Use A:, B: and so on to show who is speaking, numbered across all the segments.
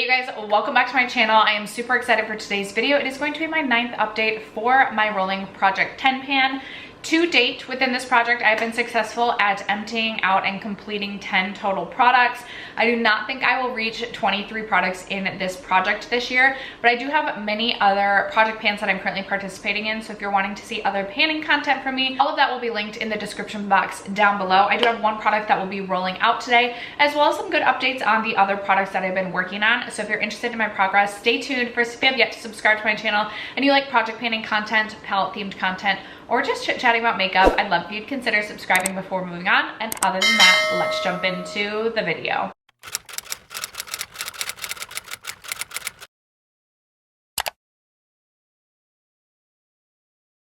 A: you guys, welcome back to my channel. I am super excited for today's video. It is going to be my 9th update for my rolling project 10 pan. To date, within this project, I've been successful at emptying out and completing 10 total products. I do not think I will reach 23 products in this project this year, but I do have many other project pans that I'm currently participating in. So if you're wanting to see other panning content from me, all of that will be linked in the description box down below. I do have one product that will be rolling out today, as well as some good updates on the other products that I've been working on. So if you're interested in my progress, stay tuned. First, if you have yet to subscribe to my channel and you like project panning content, palette themed content, or just chit-chatting about makeup, I'd love if you'd consider subscribing before moving on. And other than that, let's jump into the video.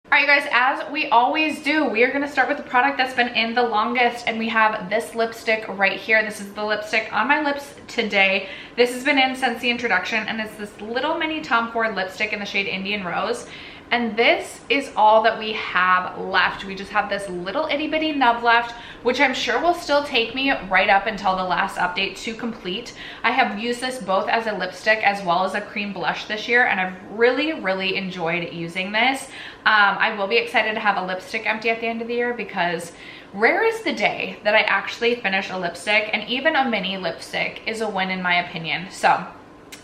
A: All right, you guys, as we always do, we are gonna start with the product that's been in the longest, and we have this lipstick right here. This is the lipstick on my lips today. This has been in since the introduction, and it's this little mini Tom Ford lipstick in the shade Indian Rose. And this is all that we have left. We just have this little itty bitty nub left, which I'm sure will still take me right up until the last update to complete. I have used this both as a lipstick as well as a cream blush this year, and I've really enjoyed using this. I will be excited to have a lipstick empty at the end of the year, because rare is the day that I actually finish a lipstick, and even a mini lipstick is a win in my opinion. So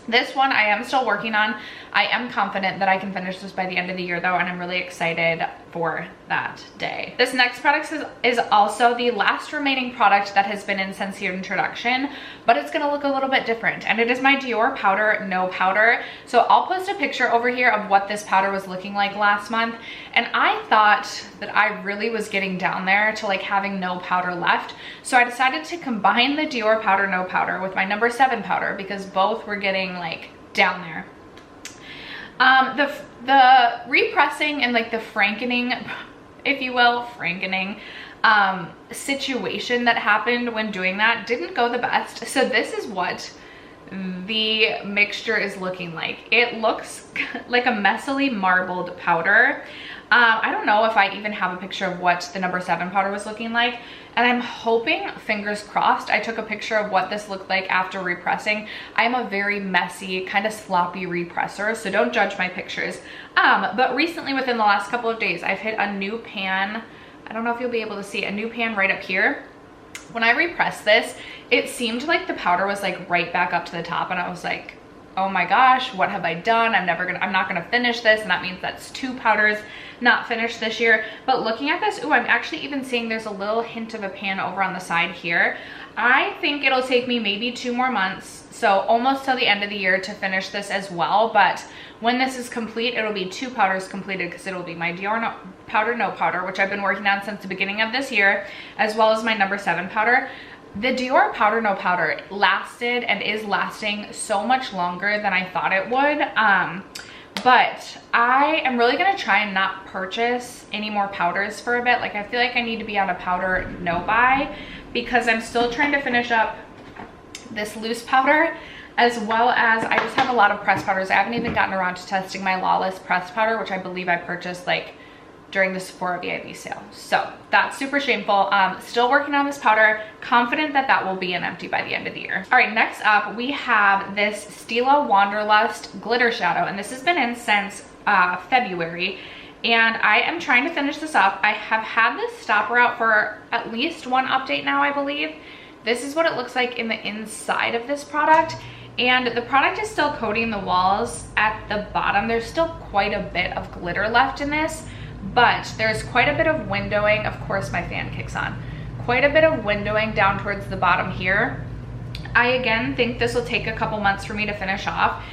A: this one I am still working on. I am confident that I can finish this by the end of the year though, and I'm really excited for that day. This next product is also the last remaining product that has been in since the introduction, but it's gonna look a little bit different, and it is my Dior Powder No Powder. So I'll post a picture over here of what this powder was looking like last month, and I thought that I really was getting down there to like having no powder left. So I decided to combine the Dior Powder No Powder with my number 7 powder, because both were getting like down there. The repressing and like the frankening, if you will, situation that happened when doing that didn't go the best. So this is what the mixture is looking like. It looks like a messily marbled powder. I don't know if I even have a picture of what the number 7 powder was looking like, and I'm hoping, fingers crossed, I took a picture of what this looked like after repressing. I'm a very messy, kind of sloppy represser, so don't judge my pictures. But recently, within the last couple of days, I've hit a new pan. I don't know if you'll be able to see a new pan right up here. When I repressed this, it seemed like the powder was like right back up to the top, and I was like, oh my gosh, what have I done? I'm not gonna finish this, and that means that's 2 powders not finished this year. But looking at this, I'm actually even seeing there's a little hint of a pan over on the side here. I think it'll take me maybe 2 more months, so almost till the end of the year, to finish this as well. But when this is complete, it'll be 2 powders completed, because it'll be my Dior Powder No Powder, which I've been working on since the beginning of this year, as well as my number 7 powder. The Dior Powder No Powder lasted and is lasting so much longer than I thought it would. But I am really gonna try and not purchase any more powders for a bit. Like, I feel like I need to be on a powder no buy, because I'm still trying to finish up this loose powder, as well as I just have a lot of pressed powders. I haven't even gotten around to testing my Lawless pressed powder, which I believe I purchased like during the Sephora VIB sale. So that's super shameful. Still working on this powder, confident that that will be an empty by the end of the year. All right, next up, we have this Stila Wanderlust Glitter Shadow, and this has been in since February, and I am trying to finish this up. I have had this stopper out for at least 1 update now, I believe. This is what it looks like in the inside of this product, and the product is still coating the walls at the bottom. There's still quite a bit of glitter left in this, but there's quite a bit of windowing. Of course, my fan kicks on. Quite a bit of windowing down towards the bottom here. I again think this will take a couple months for me to finish off.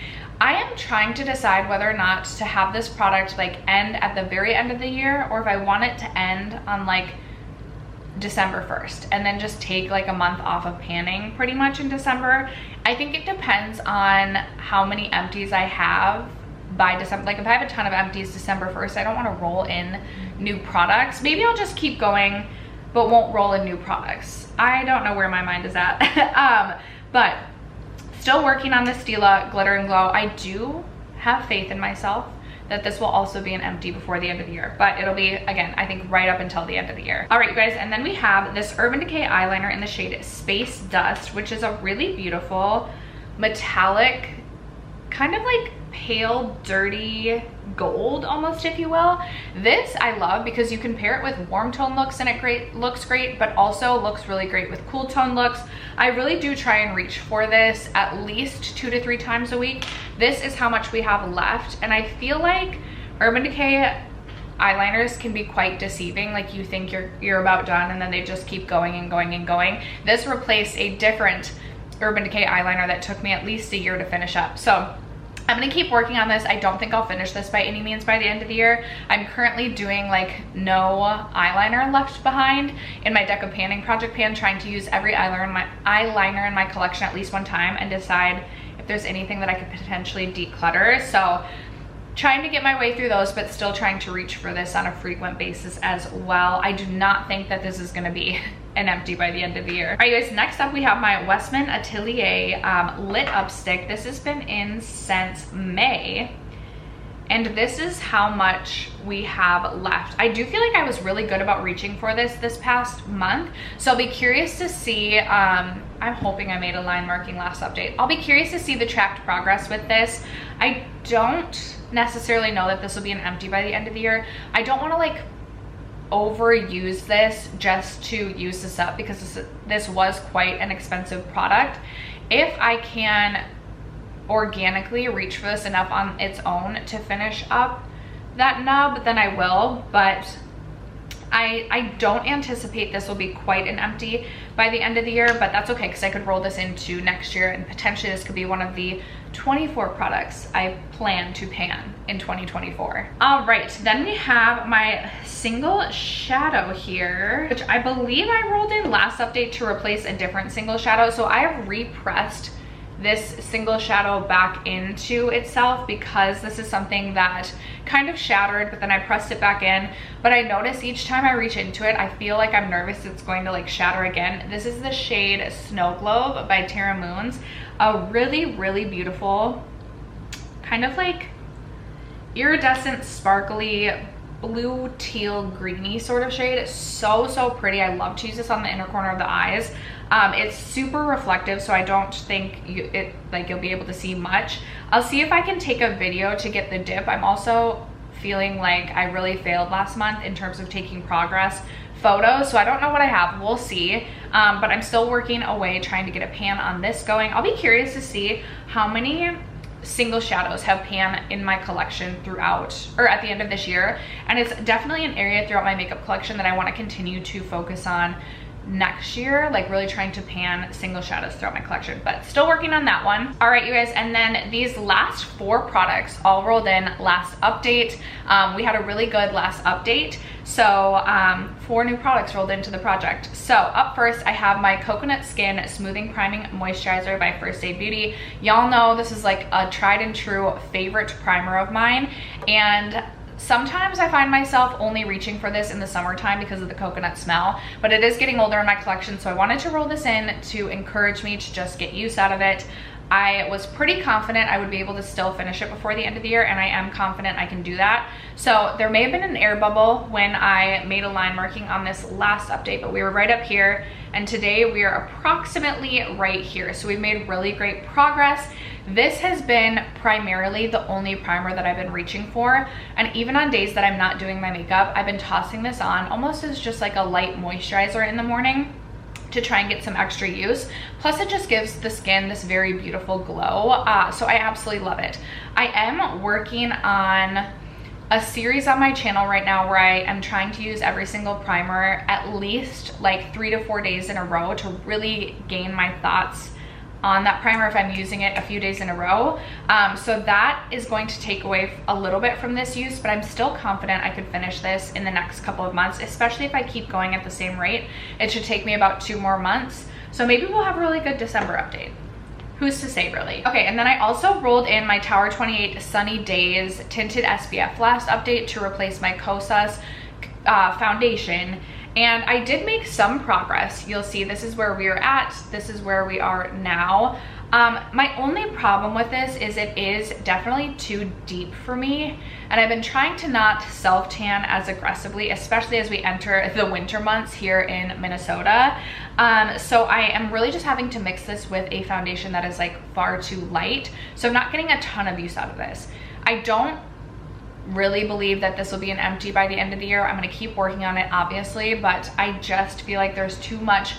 A: I am trying to decide whether or not to have this product like end at the very end of the year, or if I want it to end on like December 1st and then just take like a month off of panning pretty much in December. I think it depends on how many empties I have by December. Like, if I have a ton of empties December 1st, I don't want to roll in new products. Maybe I'll just keep going but won't roll in new products. I don't know where my mind is at. But still working on the Stila Glitter and Glow. I do have faith in myself that this will also be an empty before the end of the year, but it'll be, again, I think right up until the end of the year. All right, you guys, and then we have this Urban Decay eyeliner in the shade Space Dust, which is a really beautiful metallic kind of like pale, dirty gold almost, if you will. This I love because you can pair it with warm tone looks and it looks great, but also looks really great with cool tone looks. I really do try and reach for this at least 2 to 3 times a week. This is how much we have left, and I feel like Urban Decay eyeliners can be quite deceiving. Like, you think you're about done and then they just keep going and going and going. This replaced a different Urban Decay eyeliner that took me at least a year to finish up. So I'm gonna keep working on this. I don't think I'll finish this by any means by the end of the year. I'm currently doing like no eyeliner left behind in my deck of panning project pan, trying to use every eyeliner in my collection at least one time and decide if there's anything that I could potentially declutter. So trying to get my way through those, but still trying to reach for this on a frequent basis as well. I do not think that this is gonna be an empty by the end of the year. All right, you guys, next up we have my Westman Atelier lit up stick. This has been in since May, and this is how much we have left. I do feel like I was really good about reaching for this past month, so I'll be curious to see, I'm hoping I made a line marking last update. I'll be curious to see the tracked progress with this. I don't necessarily know that this will be an empty by the end of the year. I don't want to like overuse this just to use this up, because this was quite an expensive product. If I can organically reach for this enough on its own to finish up that nub, then I will, but I don't anticipate this will be quite an empty by the end of the year, but that's okay because I could roll this into next year, and potentially this could be one of the 24 products I plan to pan in 2024. All right, then we have my single shadow here, which I believe I rolled in last update to replace a different single shadow. So I have repressed this single shadow back into itself because this is something that kind of shattered, but then I pressed it back in. But I notice each time I reach into it, I feel like I'm nervous it's going to like shatter again. This is the shade Snow Globe by Terra Moons. A really, really beautiful, kind of like iridescent, sparkly, blue, teal, greeny sort of shade. It's so pretty. I love to use this on the inner corner of the eyes. It's super reflective, so I don't think you'll be able to see much. I'll see if I can take a video to get the dip. I'm also feeling like I really failed last month in terms of taking progress photos, so I don't know what I have. We'll see, but I'm still working away trying to get a pan on this going. I'll be curious to see how many single shadows have pan in my collection throughout, or at the end of this year, and it's definitely an area throughout my makeup collection that I want to continue to focus on next year, like really trying to pan single shadows throughout my collection, but still working on that one. All right, you guys, and then these last 4 products all rolled in last update. We had a really good last update, so 4 new products rolled into the project. So up first, I have my Coconut Skin Smoothing Priming Moisturizer by First Aid Beauty. Y'all know this is like a tried and true favorite primer of mine, and sometimes I find myself only reaching for this in the summertime because of the coconut smell, but it is getting older in my collection, so I wanted to roll this in to encourage me to just get use out of it. I was pretty confident I would be able to still finish it before the end of the year, and I am confident I can do that. So there may have been an air bubble when I made a line marking on this last update, but we were right up here, and today we are approximately right here. So we've made really great progress. This has been primarily the only primer that I've been reaching for, and even on days that I'm not doing my makeup, I've been tossing this on almost as just like a light moisturizer in the morning to try and get some extra use. Plus it just gives the skin this very beautiful glow, so I absolutely love it. I am working on a series on my channel right now where I am trying to use every single primer at least like 3 to 4 days in a row to really gain my thoughts on that primer if I'm using it a few days in a row. So that is going to take away a little bit from this use, but I'm still confident I could finish this in the next couple of months, especially if I keep going at the same rate. It should take me about 2 more months. So maybe we'll have a really good December update. Who's to say, really? Okay, and then I also rolled in my Tower 28 Sunny Days Tinted SPF last update to replace my Kosas foundation. And I did make some progress. You'll see this is where we are at, this is where we are now. My only problem with this is it is definitely too deep for me, and I've been trying to not self-tan as aggressively, especially as we enter the winter months here in Minnesota. So I am really just having to mix this with a foundation that is like far too light, so I'm not getting a ton of use out of this. I don't really believe that this will be an empty by the end of the year. I'm going to keep working on it, obviously, but I just feel like there's too much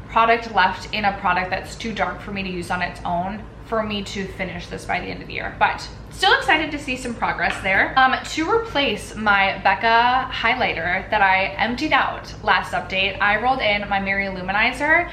A: product left in a product that's too dark for me to use on its own for me to finish this by the end of the year. But still excited to see some progress there. To replace my Becca highlighter that I emptied out last update, I rolled in my Mary Luminizer.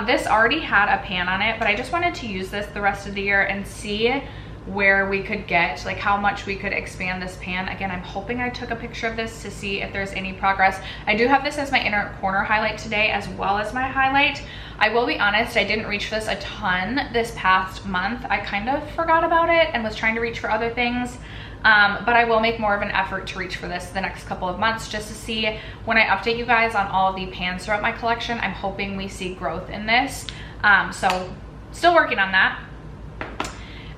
A: This already had a pan on it, but I just wanted to use this the rest of the year and see where we could get, like how much we could expand this pan. Again, I'm hoping I took a picture of this to see if there's any progress. I do have this as my inner corner highlight today as well as my highlight. I will be honest, I didn't reach for this a ton this past month. I kind of forgot about it and was trying to reach for other things. But I will make more of an effort to reach for this the next couple of months just to see when I update you guys on all of the pans throughout my collection. I'm hoping we see growth in this. So still working on that.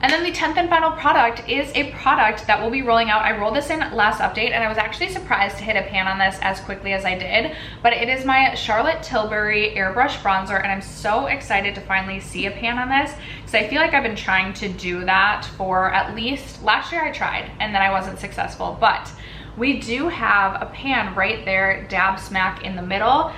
A: And then the 10th and final product is a product that we'll be rolling out. I rolled this in last update and I was actually surprised to hit a pan on this as quickly as I did, but it is my Charlotte Tilbury Airbrush Bronzer, and I'm so excited to finally see a pan on this because I feel like I've been trying to do that for at least, last year I tried and then I wasn't successful, but we do have a pan right there, dab smack in the middle.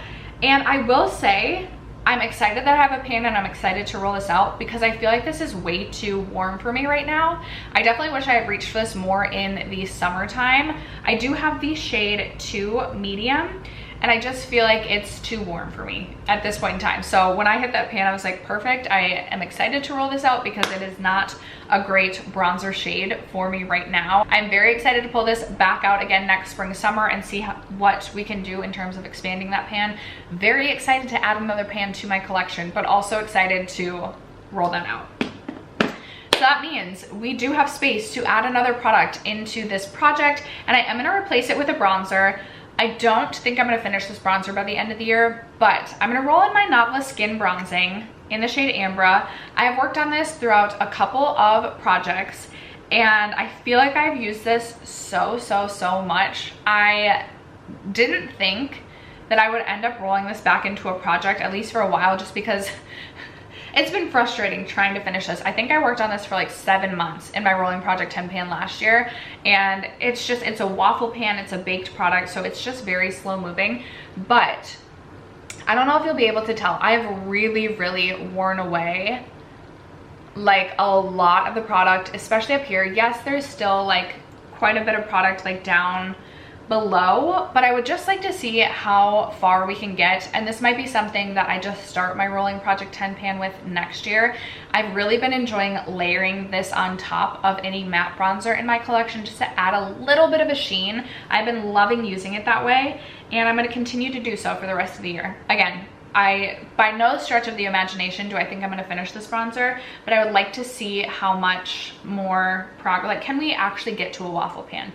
A: And I will say, I'm excited that I have a pan and I'm excited to roll this out because I feel like this is way too warm for me right now. I definitely wish I had reached for this more in the summertime. I do have the shade 2 medium and I just feel like it's too warm for me at this point in time. So when I hit that pan, I was like, perfect. I am excited to roll this out because it is not a great bronzer shade for me right now. I'm very excited to pull this back out again next spring, summer and see what we can do in terms of expanding that pan. Very excited to add another pan to my collection, but also excited to roll that out. So that means we do have space to add another product into this project, and I am gonna replace it with a bronzer. I don't think I'm gonna finish this bronzer by the end of the year, but I'm gonna roll in my Novelist Skin Bronzing in the shade Ambra. I have worked on this throughout a couple of projects, and I feel like I've used this so much. I didn't think that I would end up rolling this back into a project, at least for a while, just because it's been frustrating trying to finish this. I think I worked on this for like 7 months in my Rolling Project 10 pan last year, and it's a waffle pan, it's a baked product, so it's just very slow moving. But I don't know if you'll be able to tell, I've really worn away like a lot of the product, especially up here. Yes, there's still like quite a bit of product like down below, but I would just like to see how far we can get, and this might be something that I just start my Rolling Project 10 pan with next year. I've really been enjoying layering this on top of any matte bronzer in my collection just to add a little bit of a sheen. I've been loving using it that way, and I'm going to continue to do so for the rest of the year. Again, by no stretch of the imagination do I think I'm going to finish this bronzer, but I would like to see how much more progress, like can we actually get to a waffle pan?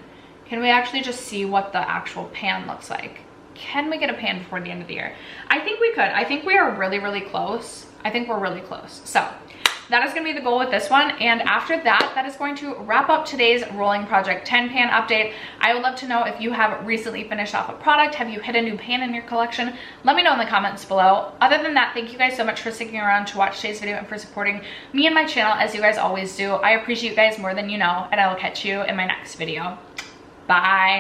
A: Can we actually just see what the actual pan looks like? Can we get a pan before the end of the year? I think we could. I think we are really close. I think we're really close. So that is gonna be the goal with this one. And after that, that is going to wrap up today's Rolling Project 10 pan update. I would love to know if you have recently finished off a product. Have you hit a new pan in your collection? Let me know in the comments below. Other than that, thank you guys so much for sticking around to watch today's video and for supporting me and my channel as you guys always do. I appreciate you guys more than you know, and I will catch you in my next video. Bye.